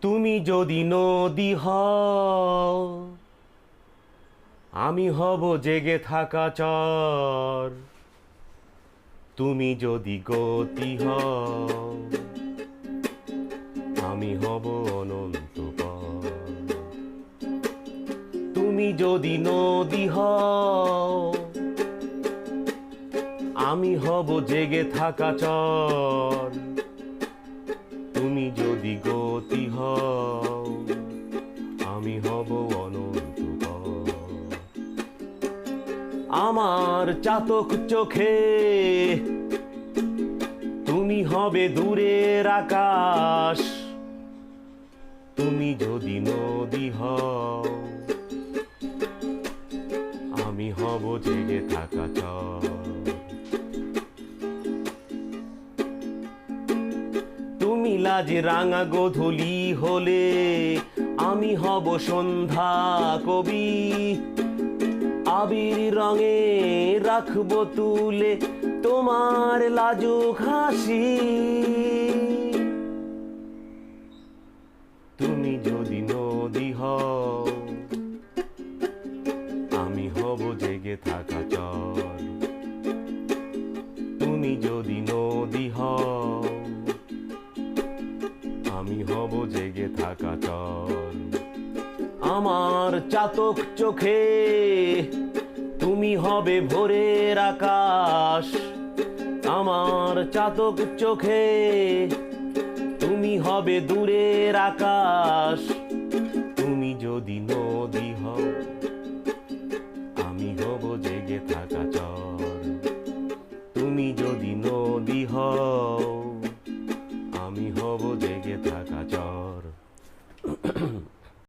তুমি যদি নদী হও, আমি হব জেগে থাকা চর। তুমি যদি গতি হও, আমি হব অনন্ত পর। তুমি যদি নদী হও, আমি হব জেগে থাকা চর। তুমি যদি গতি হও, আমি হব অনন্ত পর। আমার চাতক চোখে তুমি হবে দূরের আকাশ। তুমি যদি নদী হও, আমি হব জেগে থাকা চর। তুমি লাজে রাঙা গোধূলি হলে, আমি হব সন্ধ্যা কবি। আবির রঙে রাখবো তুলে তোমার লাজুক হাসি। তুমি যদি নদী হও, আমি হব জেগে থাকা চর। তুমি যদি নদী হও, আমি হব জেগে থাকা চর। আমার চাতক চোখে তুমি হবে ভোরের আকাশ। আমার চাতক চোখে তুমি হবে দূরের আকাশ। তুমি যদি নদী হও, আমি হব জেগে থাকা চর। তুমি যদি নদী হও, আমি হব জেগে